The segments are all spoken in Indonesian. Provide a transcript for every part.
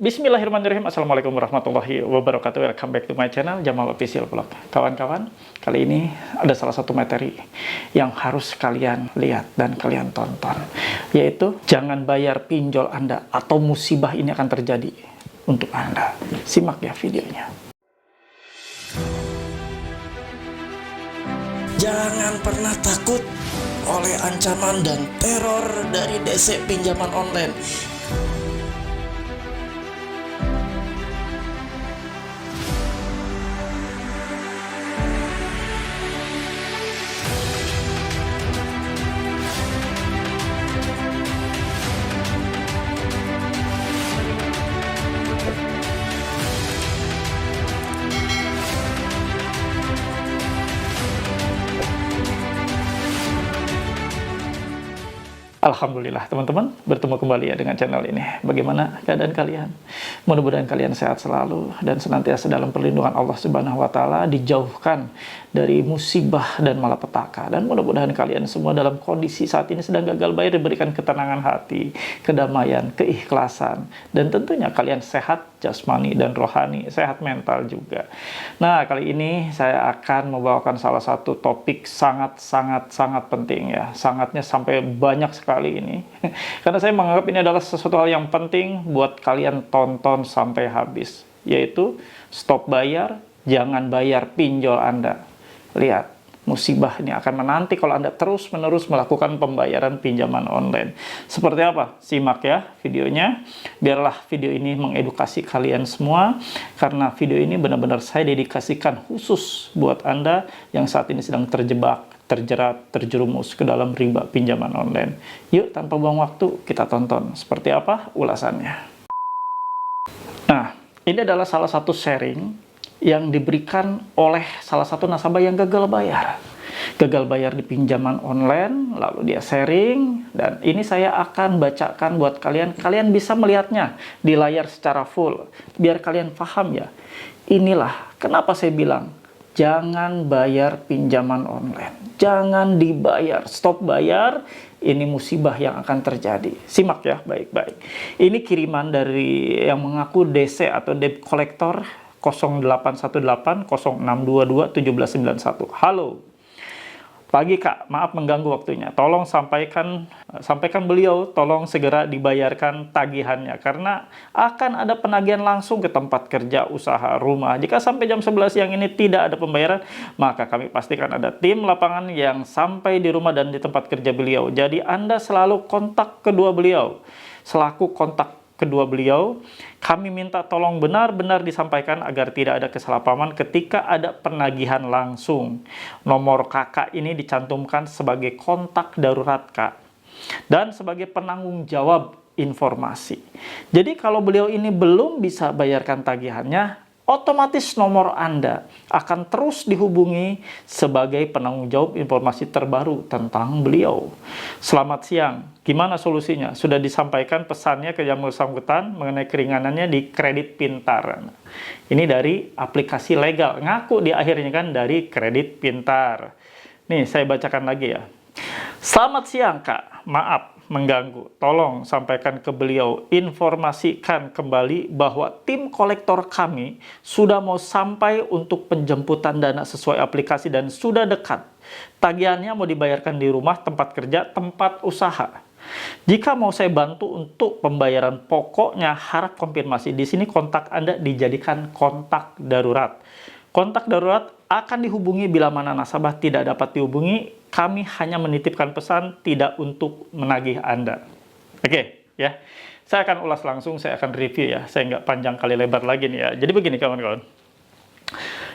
Bismillahirrahmanirrahim. Assalamualaikum warahmatullahi wabarakatuh. Welcome back to my channel Jamal Official Vlog. Kawan-kawan, kali ini ada salah satu materi yang harus kalian lihat dan kalian tonton, yaitu jangan bayar pinjol Anda atau musibah ini akan terjadi untuk Anda. Simak ya videonya. Jangan pernah takut oleh ancaman dan teror dari DC pinjaman online. Alhamdulillah teman-teman, bertemu kembali ya dengan channel ini. Bagaimana keadaan kalian? Mudah-mudahan kalian sehat selalu dan senantiasa dalam perlindungan Allah Subhanahu wa taala, dijauhkan dari musibah dan malapetaka. Dan mudah-mudahan kalian semua dalam kondisi saat ini sedang gagal bayar diberikan ketenangan hati, kedamaian, keikhlasan, dan tentunya kalian sehat jasmani dan rohani, sehat mental juga. Nah, kali ini saya akan membawakan salah satu topik sangat penting ya. Sangatnya sampai banyak sekali ini. Karena saya menganggap ini adalah sesuatu hal yang penting buat kalian tonton sampai habis, yaitu stop bayar, jangan bayar pinjol Anda. Lihat, musibah ini akan menanti kalau Anda terus-menerus melakukan pembayaran pinjaman online. Seperti apa? Simak ya videonya. Biarlah video ini mengedukasi kalian semua, karena video ini benar-benar saya dedikasikan khusus buat Anda yang saat ini sedang terjebak, terjerat, terjerumus ke dalam riba pinjaman online. Yuk, tanpa buang waktu, kita tonton seperti apa ulasannya. Nah, ini adalah salah satu sharing yang diberikan oleh salah satu nasabah yang gagal bayar. Gagal bayar di pinjaman online, lalu dia sharing, dan ini saya akan bacakan buat kalian. Kalian bisa melihatnya di layar secara full, biar kalian paham ya. Inilah kenapa saya bilang, jangan bayar pinjaman online. Jangan dibayar, stop bayar, ini musibah yang akan terjadi. Simak ya baik-baik. Ini kiriman dari yang mengaku DC atau debt collector 0818 0622 1791. Halo. Pagi Kak, maaf mengganggu waktunya. Tolong sampaikan beliau tolong segera dibayarkan tagihannya karena akan ada penagihan langsung ke tempat kerja, usaha, rumah. Jika sampai jam 11 siang ini tidak ada pembayaran, maka kami pastikan ada tim lapangan yang sampai di rumah dan di tempat kerja beliau. Jadi Anda selalu kontak kedua beliau. Selaku kontak kedua beliau, kami minta tolong benar-benar disampaikan agar tidak ada kesalahpahaman ketika ada penagihan langsung. Nomor kakak ini dicantumkan sebagai kontak darurat Kak, dan sebagai penanggung jawab informasi. Jadi kalau beliau ini belum bisa bayarkan tagihannya, otomatis nomor Anda akan terus dihubungi sebagai penanggung jawab informasi terbaru tentang beliau. Selamat siang, gimana solusinya? Sudah disampaikan pesannya ke yang bersangkutan mengenai keringanannya di kredit pintar. Ini dari aplikasi legal, ngaku di akhirnya kan dari kredit pintar. Nih saya bacakan lagi ya. Selamat siang Kak, maaf mengganggu. Tolong sampaikan ke beliau, informasikan kembali bahwa tim kolektor kami sudah mau sampai untuk penjemputan dana sesuai aplikasi dan sudah dekat. Tagihannya mau dibayarkan di rumah, tempat kerja, tempat usaha. Jika mau saya bantu untuk pembayaran pokoknya, harap konfirmasi. Di sini kontak Anda dijadikan kontak darurat. Kontak darurat akan dihubungi bila mana nasabah tidak dapat dihubungi. Kami hanya menitipkan pesan, tidak untuk menagih Anda. Oke, ya. Saya akan ulas langsung, saya akan review ya. Saya nggak panjang kali lebar lagi nih ya. Jadi begini kawan-kawan.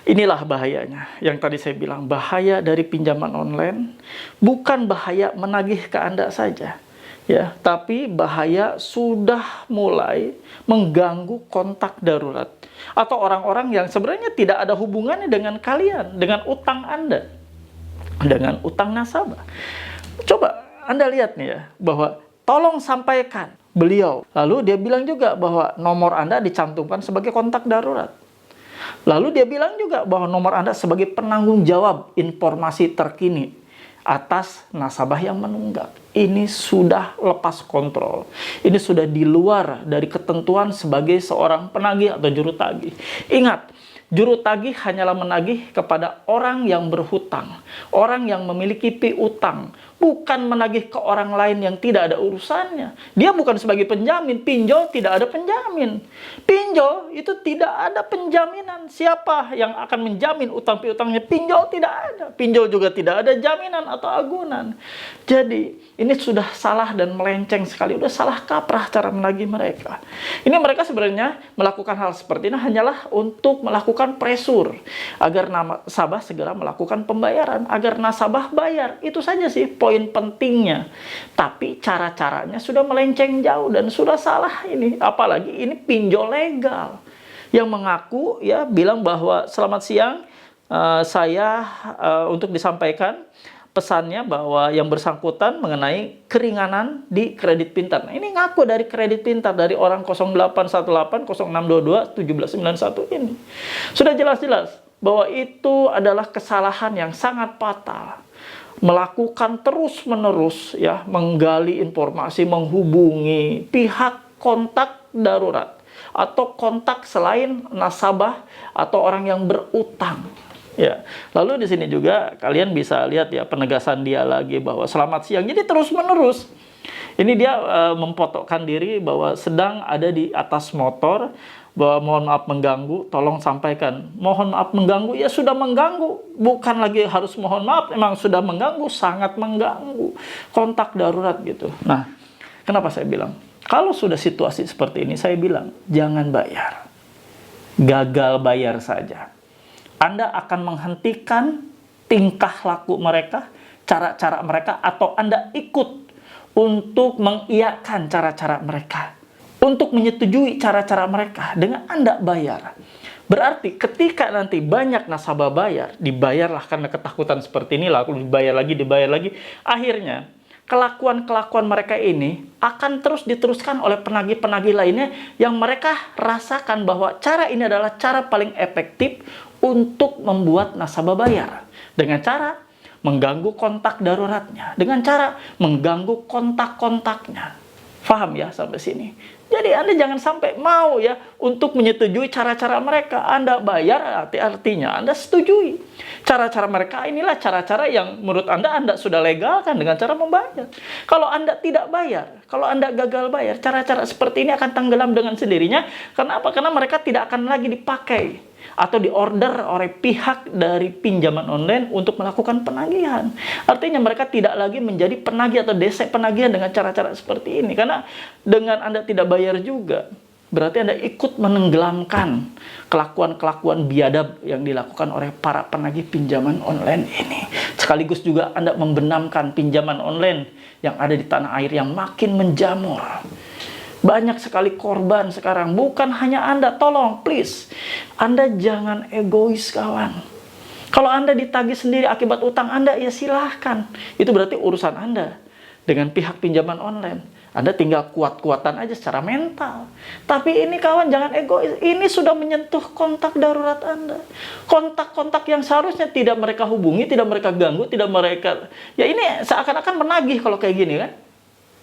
Inilah bahayanya. Yang tadi saya bilang, bahaya dari pinjaman online bukan bahaya menagih ke Anda saja, ya, tapi bahaya sudah mulai mengganggu kontak darurat atau orang-orang yang sebenarnya tidak ada hubungannya dengan kalian, dengan utang Anda, dengan utang nasabah. Coba Anda lihat nih ya, bahwa tolong sampaikan beliau. Lalu dia bilang juga bahwa nomor Anda dicantumkan sebagai kontak darurat. Lalu dia bilang juga bahwa nomor Anda sebagai penanggung jawab informasi terkini atas nasabah yang menunggak. ini sudah lepas kontrol. Ini sudah di luar dari ketentuan sebagai seorang penagih atau juru tagih. Ingat, juru tagih hanyalah menagih kepada orang yang berhutang, orang yang memiliki piutang, bukan menagih ke orang lain yang tidak ada urusannya. Dia bukan sebagai penjamin. Pinjol tidak ada penjamin. Pinjol itu tidak ada penjaminan. Siapa yang akan menjamin utang piutangnya? Pinjol tidak ada. Pinjol juga tidak ada jaminan atau agunan. Jadi ini sudah salah dan melenceng sekali. Udah salah kaprah cara menagih mereka. Ini mereka sebenarnya melakukan hal seperti ini hanyalah untuk melakukan pressure agar nasabah segera melakukan pembayaran, agar nasabah bayar. Itu saja sih poin pentingnya. Tapi cara-caranya sudah melenceng jauh dan sudah salah ini. Apalagi ini pinjol legal yang mengaku ya bilang bahwa selamat siang, saya untuk disampaikan pesannya bahwa yang bersangkutan mengenai keringanan di kredit pintar. Nah, ini ngaku dari kredit pintar dari orang 0818 0622 1791 ini. Sudah jelas-jelas bahwa itu adalah kesalahan yang sangat fatal. Melakukan terus-menerus ya, menggali informasi, menghubungi pihak kontak darurat atau kontak selain nasabah atau orang yang berutang. Ya, lalu di sini juga kalian bisa lihat ya penegasan dia lagi bahwa selamat siang. Jadi terus-menerus. Ini dia memfotokan diri bahwa sedang ada di atas motor, bahwa mohon maaf mengganggu, tolong sampaikan. Mohon maaf mengganggu, ya sudah mengganggu. Bukan lagi harus mohon maaf, memang sudah mengganggu, sangat mengganggu. Kontak darurat gitu. Nah, kenapa saya bilang? Kalau sudah situasi seperti ini, saya bilang, jangan bayar. Gagal bayar saja. Anda akan menghentikan tingkah laku mereka, cara-cara mereka, atau Anda ikut untuk mengiyakan cara-cara mereka, untuk menyetujui cara-cara mereka dengan Anda bayar. Berarti ketika nanti banyak nasabah bayar, dibayarlah karena ketakutan seperti ini, lalu dibayar lagi, akhirnya kelakuan-kelakuan mereka ini akan terus diteruskan oleh penagih-penagih lainnya yang mereka rasakan bahwa cara ini adalah cara paling efektif untuk membuat nasabah bayar. Dengan cara mengganggu kontak daruratnya, dengan cara mengganggu kontak-kontaknya. Paham ya sampai sini? Jadi Anda jangan sampai mau ya untuk menyetujui cara-cara mereka. Anda bayar artinya Anda setujui. Cara-cara mereka inilah cara-cara yang menurut Anda sudah legalkan dengan cara membayar. Kalau Anda tidak bayar, kalau Anda gagal bayar, cara-cara seperti ini akan tenggelam dengan sendirinya. Kenapa? Karena mereka tidak akan lagi dipakai atau diorder oleh pihak dari pinjaman online untuk melakukan penagihan. Artinya mereka tidak lagi menjadi penagih atau DC penagihan dengan cara-cara seperti ini. Karena dengan Anda tidak bayar juga, berarti Anda ikut menenggelamkan kelakuan-kelakuan biadab yang dilakukan oleh para penagih pinjaman online ini. Sekaligus juga Anda membenamkan pinjaman online yang ada di tanah air yang makin menjamur. Banyak sekali korban sekarang, bukan hanya Anda. Tolong, please, Anda jangan egois, kawan. Kalau Anda ditagih sendiri akibat utang Anda, ya silahkan. Itu berarti urusan Anda dengan pihak pinjaman online. Anda tinggal kuat-kuatan aja secara mental. Tapi ini kawan, jangan egois. Ini sudah menyentuh kontak darurat Anda. Kontak-kontak yang seharusnya tidak mereka hubungi, tidak mereka ganggu, tidak mereka... Ya ini seakan-akan menagih kalau kayak gini kan.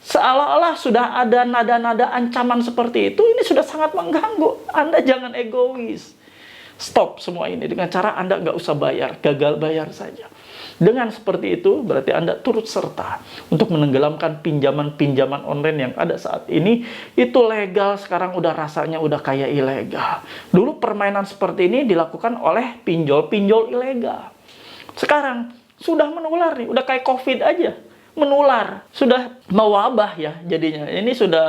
Seolah-olah sudah ada nada-nada ancaman seperti itu, ini sudah sangat mengganggu. Anda jangan egois. Stop semua ini dengan cara Anda nggak usah bayar, gagal bayar saja. Dengan seperti itu, berarti Anda turut serta untuk menenggelamkan pinjaman-pinjaman online yang ada saat ini. Itu legal, sekarang udah rasanya udah kayak ilegal. Dulu permainan seperti ini dilakukan oleh pinjol-pinjol ilegal. Sekarang sudah menular nih, udah kayak COVID aja. Menular, sudah mewabah ya jadinya. Ini sudah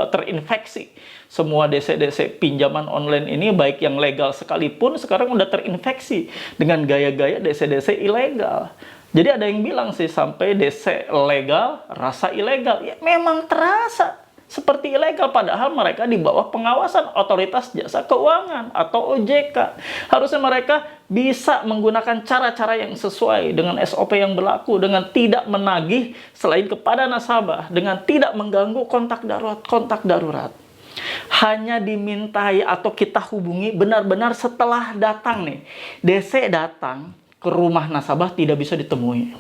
terinfeksi. Semua DC-DC pinjaman online ini, baik yang legal sekalipun, sekarang udah terinfeksi dengan gaya-gaya DC-DC ilegal. Jadi ada yang bilang sih, sampai DC legal, rasa ilegal. Ya memang terasa seperti ilegal, padahal mereka di bawah pengawasan Otoritas Jasa Keuangan atau OJK. Harusnya mereka bisa menggunakan cara-cara yang sesuai dengan SOP yang berlaku, dengan tidak menagih selain kepada nasabah, dengan tidak mengganggu kontak darurat. Hanya dimintai atau kita hubungi benar-benar setelah datang nih. DC datang ke rumah nasabah tidak bisa ditemui.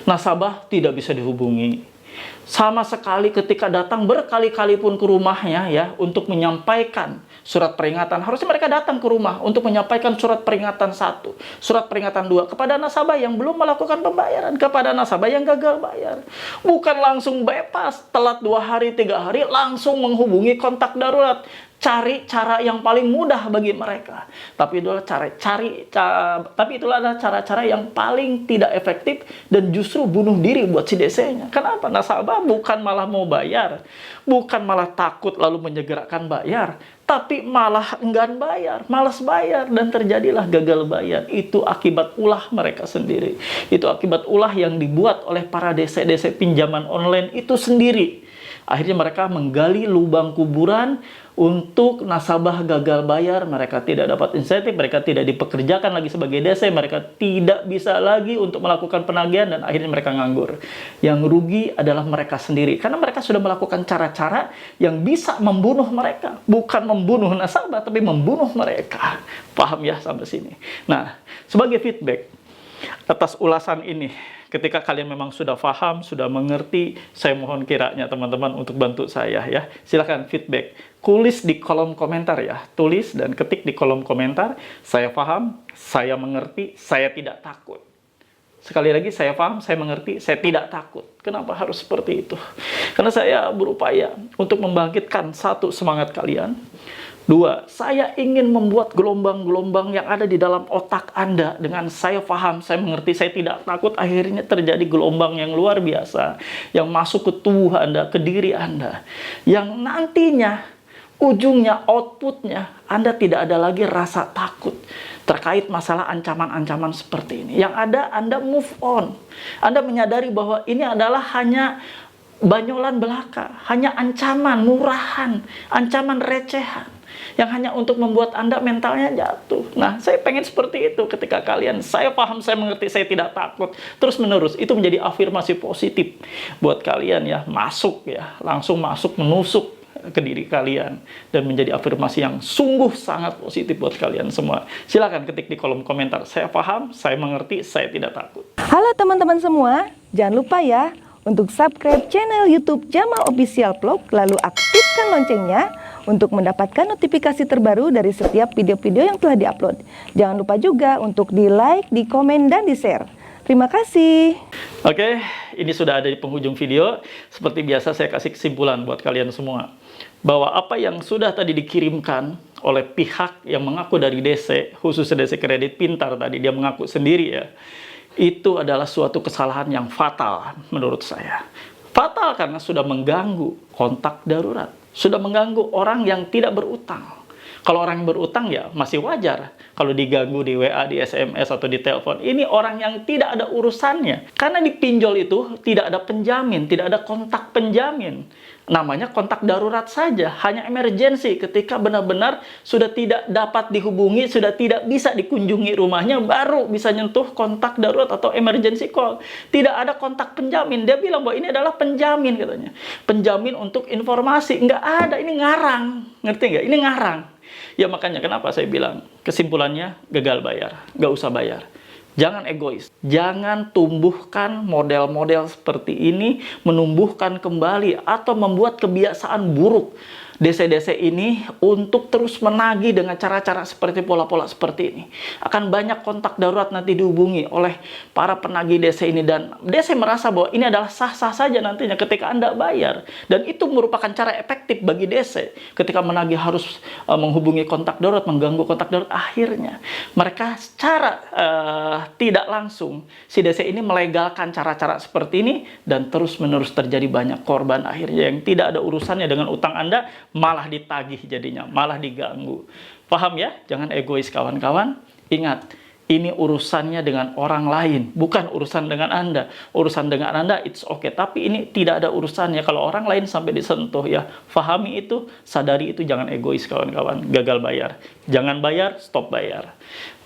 Nasabah tidak bisa dihubungi. Sama sekali ketika datang berkali-kali pun ke rumahnya ya untuk menyampaikan surat peringatan. Harusnya mereka datang ke rumah untuk menyampaikan surat peringatan 1, surat peringatan 2 kepada nasabah yang belum melakukan pembayaran, kepada nasabah yang gagal bayar. Bukan langsung bypass, telat 2 hari, 3 hari, langsung menghubungi kontak darurat. Cari cara yang paling mudah bagi mereka. Tapi itulah adalah cara-cara yang paling tidak efektif dan justru bunuh diri buat si DC-nya. Kenapa? Nasabah bukan malah mau bayar, bukan malah takut lalu menyegerakan bayar, tapi malah enggan bayar, malas bayar, dan terjadilah gagal bayar. Itu akibat ulah mereka sendiri. Itu akibat ulah yang dibuat oleh para DC-DC pinjaman online itu sendiri. Akhirnya mereka menggali lubang kuburan untuk nasabah gagal bayar. Mereka tidak dapat insentif, mereka tidak dipekerjakan lagi sebagai DC, mereka tidak bisa lagi untuk melakukan penagihan, dan akhirnya mereka nganggur. Yang rugi adalah mereka sendiri, karena mereka sudah melakukan cara-cara yang bisa membunuh mereka. Bukan membunuh nasabah, tapi membunuh mereka. Paham ya sampai sini? Nah, sebagai feedback atas ulasan ini, ketika kalian memang sudah paham, sudah mengerti, saya mohon kiranya teman-teman untuk bantu saya ya. Silahkan feedback, tulis di kolom komentar ya. Tulis dan ketik di kolom komentar, saya paham, saya mengerti, saya tidak takut. Sekali lagi, saya paham, saya mengerti, saya tidak takut. Kenapa harus seperti itu? Karena saya berupaya untuk membangkitkan 1, semangat kalian. 2, saya ingin membuat gelombang-gelombang yang ada di dalam otak Anda. Dengan saya paham, saya mengerti, saya tidak takut, akhirnya terjadi gelombang yang luar biasa yang masuk ke tubuh Anda, ke diri Anda, yang nantinya ujungnya, outputnya, Anda tidak ada lagi rasa takut terkait masalah ancaman-ancaman seperti ini. Yang ada, Anda move on. Anda menyadari bahwa ini adalah hanya banyolan belaka, hanya ancaman murahan, ancaman recehan, yang hanya untuk membuat Anda mentalnya jatuh. Nah, saya pengen seperti itu ketika kalian, saya paham, saya mengerti, saya tidak takut, terus menerus. Itu menjadi afirmasi positif buat kalian ya, masuk ya, langsung masuk, menusuk ke diri kalian, dan menjadi afirmasi yang sungguh sangat positif buat kalian semua. Silakan ketik di kolom komentar, saya paham, saya mengerti, saya tidak takut. Halo teman-teman semua, jangan lupa ya untuk subscribe channel YouTube Jamal Official Vlog, lalu aktifkan loncengnya untuk mendapatkan notifikasi terbaru dari setiap video-video yang telah diupload. Jangan lupa juga untuk di-like, di-komen, dan di-share. Terima kasih. Oke, ini sudah ada di penghujung video. Seperti biasa, saya kasih kesimpulan buat kalian semua, bahwa apa yang sudah tadi dikirimkan oleh pihak yang mengaku dari DC, khususnya DC Kredit Pintar tadi, dia mengaku sendiri ya, itu adalah suatu kesalahan yang fatal menurut saya. Fatal karena sudah mengganggu kontak darurat, sudah mengganggu orang yang tidak berutang. Kalau orang yang berutang ya masih wajar kalau diganggu di WA, di SMS, atau di telepon. Ini orang yang tidak ada urusannya. Karena di pinjol itu tidak ada penjamin, tidak ada kontak penjamin. Namanya kontak darurat saja, hanya emergensi. Ketika benar-benar sudah tidak dapat dihubungi, sudah tidak bisa dikunjungi rumahnya, baru bisa nyentuh kontak darurat atau emergency call. Tidak ada kontak penjamin. Dia bilang bahwa ini adalah penjamin katanya. Penjamin untuk informasi. Nggak ada, ini ngarang. Ngerti nggak? Ini ngarang. Ya makanya kenapa saya bilang, kesimpulannya gagal bayar. Nggak usah bayar. Jangan egois, jangan tumbuhkan model-model seperti ini, menumbuhkan kembali atau membuat kebiasaan buruk DC-DC ini untuk terus menagih dengan cara-cara seperti pola-pola seperti ini. Akan banyak kontak darurat nanti dihubungi oleh para penagih DC ini, dan DC merasa bahwa ini adalah sah-sah saja nantinya ketika Anda bayar. Dan itu merupakan cara efektif bagi DC ketika menagih harus menghubungi kontak darurat, mengganggu kontak darurat. Akhirnya mereka secara tidak langsung si DC ini melegalkan cara-cara seperti ini, dan terus-menerus terjadi banyak korban akhirnya yang tidak ada urusannya dengan utang Anda, malah ditagih jadinya, malah diganggu. Paham ya? Jangan egois kawan-kawan. Ingat, ini urusannya dengan orang lain, bukan urusan dengan Anda. Urusan dengan Anda, it's okay. Tapi ini tidak ada urusannya. Kalau orang lain sampai disentuh, ya pahami itu, sadari itu, jangan egois kawan-kawan. Gagal bayar. Jangan bayar, stop bayar.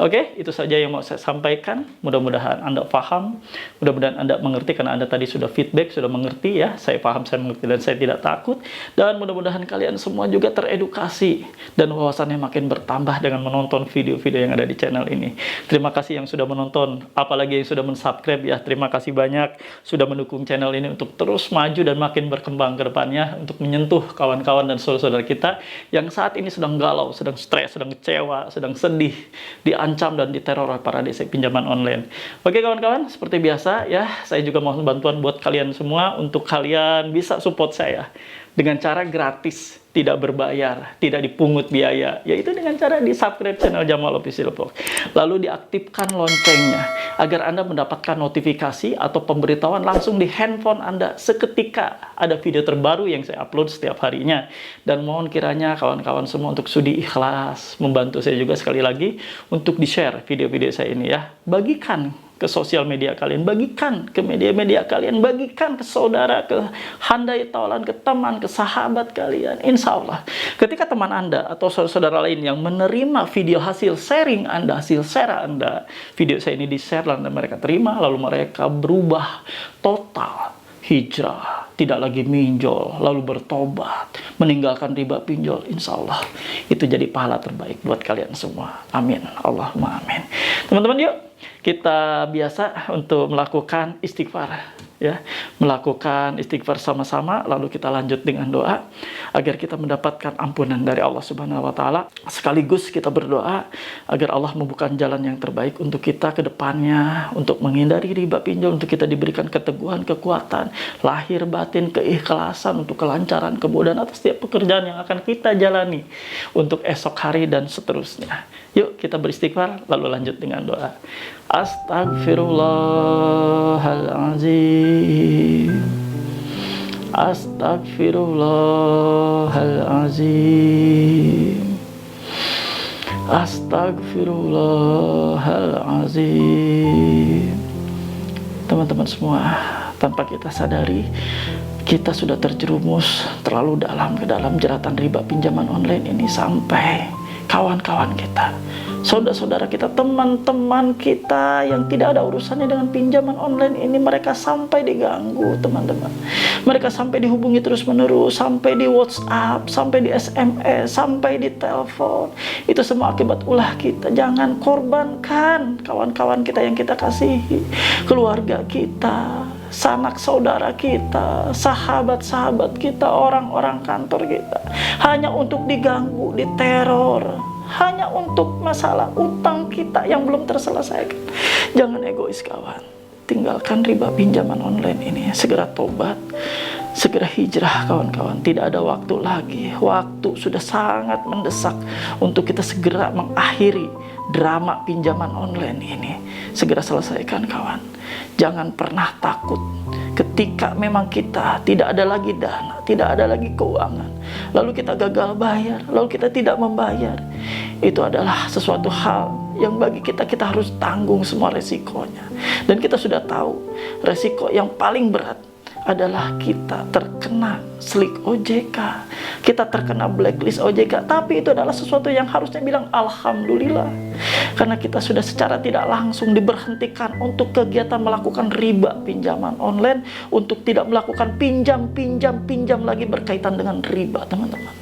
Oke, itu saja yang mau saya sampaikan. Mudah-mudahan Anda paham, mudah-mudahan Anda mengerti, karena Anda tadi sudah feedback, sudah mengerti ya. Saya paham, saya mengerti, dan saya tidak takut. Dan mudah-mudahan kalian semua juga teredukasi, dan wawasannya makin bertambah dengan menonton video-video yang ada di channel ini. Terima kasih yang sudah menonton, apalagi yang sudah mensubscribe ya. Terima kasih banyak sudah mendukung channel ini untuk terus maju dan makin berkembang ke depannya, untuk menyentuh kawan-kawan dan saudara-saudara kita yang saat ini sedang galau, sedang stres, sedang kecewa, sedang sedih, diancam dan diteror oleh para DC pinjaman online. Oke kawan-kawan, seperti biasa ya, saya juga mohon bantuan buat kalian semua untuk kalian bisa support saya dengan cara gratis, tidak berbayar, tidak dipungut biaya, yaitu dengan cara di subscribe channel Jamal Official Vlog, lalu diaktifkan loncengnya agar Anda mendapatkan notifikasi atau pemberitahuan langsung di handphone Anda seketika ada video terbaru yang saya upload setiap harinya. Dan mohon kiranya kawan-kawan semua untuk sudi ikhlas membantu saya juga sekali lagi untuk di-share video-video saya ini ya. Bagikan ke sosial media kalian, bagikan ke media-media kalian, bagikan ke saudara, ke handai taulan, ke teman, ke sahabat kalian. Insya Allah, ketika teman Anda atau saudara-saudara lain yang menerima video hasil sharing Anda, hasil share Anda, video saya ini di-share dan mereka terima, lalu mereka berubah total, hijrah, tidak lagi minjol, lalu bertobat, meninggalkan riba pinjol, insya Allah itu jadi pahala terbaik buat kalian semua. Amin, Allahumma amin. Teman-teman, yuk kita biasa untuk melakukan istighfar ya, melakukan istighfar sama-sama, lalu kita lanjut dengan doa agar kita mendapatkan ampunan dari Allah Subhanahu wa taala. Sekaligus kita berdoa agar Allah membuka jalan yang terbaik untuk kita ke depannya, untuk menghindari riba pinjol, untuk kita diberikan keteguhan, kekuatan, lahir batin, keikhlasan, untuk kelancaran, kemudahan atas setiap pekerjaan yang akan kita jalani untuk esok hari dan seterusnya. Yuk kita beristighfar, lalu lanjut dengan doa. Astaghfirullahaladzim, Astaghfirullahaladzim, Astaghfirullahaladzim. Teman-teman semua, tanpa kita sadari, kita sudah terjerumus terlalu dalam ke dalam jeratan riba pinjaman online ini, sampai kawan-kawan kita, saudara-saudara kita, teman-teman kita yang tidak ada urusannya dengan pinjaman online ini, mereka sampai diganggu teman-teman. Mereka sampai dihubungi terus-menerus, sampai di WhatsApp, sampai di SMS, sampai di telepon. Itu semua akibat ulah kita. Jangan korbankan kawan-kawan kita yang kita kasihi, keluarga kita, sanak saudara kita, sahabat-sahabat kita, orang-orang kantor kita, hanya untuk diganggu, diteror, hanya untuk masalah utang kita yang belum terselesaikan. Jangan egois kawan, tinggalkan riba pinjaman online ini, segera tobat, segera hijrah kawan-kawan. Tidak ada waktu lagi, waktu sudah sangat mendesak untuk kita segera mengakhiri drama pinjaman online ini. Segera selesaikan kawan. Jangan pernah takut ketika memang kita tidak ada lagi dana, tidak ada lagi keuangan, lalu kita gagal bayar, lalu kita tidak membayar. Itu adalah sesuatu hal yang bagi kita harus tanggung semua resikonya. Dan kita sudah tahu resiko yang paling berat adalah kita terkena slik OJK, kita terkena blacklist OJK. Tapi itu adalah sesuatu yang harusnya bilang alhamdulillah, karena kita sudah secara tidak langsung diberhentikan untuk kegiatan melakukan riba pinjaman online, untuk tidak melakukan pinjam lagi berkaitan dengan riba teman-teman.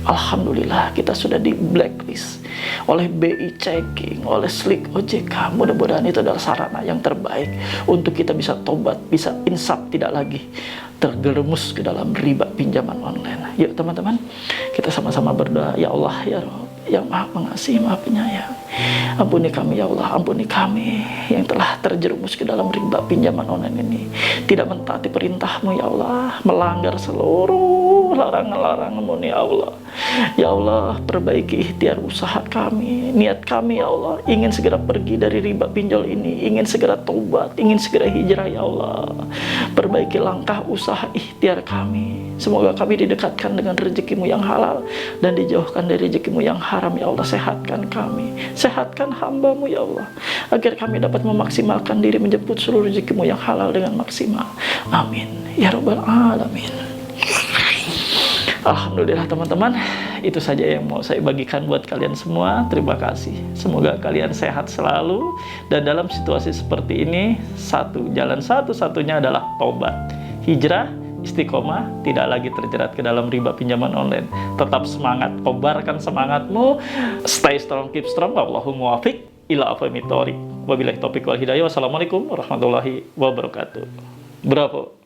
Alhamdulillah kita sudah di blacklist oleh BI Checking, oleh slik OJK. Mudah-mudahan itu adalah sarana yang terbaik untuk kita bisa tobat, bisa insaf, tidak lagi terjerumus ke dalam riba pinjaman online. Yuk teman-teman, kita sama-sama berdoa. Ya Allah, ya Rabb, yang Maha Pengasih, Maha Penyayang, ampuni kami ya Allah, ampuni kami yang telah terjerumus ke dalam riba pinjaman online ini, tidak mentaati perintah-Mu ya Allah, melanggar seluruh larangan-larangan-Mu ya Allah. Ya Allah, perbaiki ikhtiar usaha kami, niat kami ya Allah, ingin segera pergi dari riba pinjol ini, ingin segera tobat, ingin segera hijrah ya Allah. Perbaiki langkah usaha ikhtiar kami, semoga kami didekatkan dengan rezeki-Mu yang halal dan dijauhkan dari rezeki-Mu yang haram ya Allah. Sehatkan kami, sehatkan hamba-Mu ya Allah, agar kami dapat memaksimalkan diri menjemput seluruh rezeki-Mu yang halal dengan maksimal. Amin ya Rabbal Alamin. Alhamdulillah teman-teman, itu saja yang mau saya bagikan buat kalian semua. Terima kasih. Semoga kalian sehat selalu. Dan dalam situasi seperti ini, jalan satu-satunya adalah tobat, hijrah, istiqomah, tidak lagi terjerat ke dalam riba pinjaman online. Tetap semangat, kobarkan semangatmu. Stay strong, keep strong. Wallahul muwaffiq ila afami thoriq. Wabillahi taufiq wal hidayah. Wassalamualaikum warahmatullahi wabarakatuh. Bravo.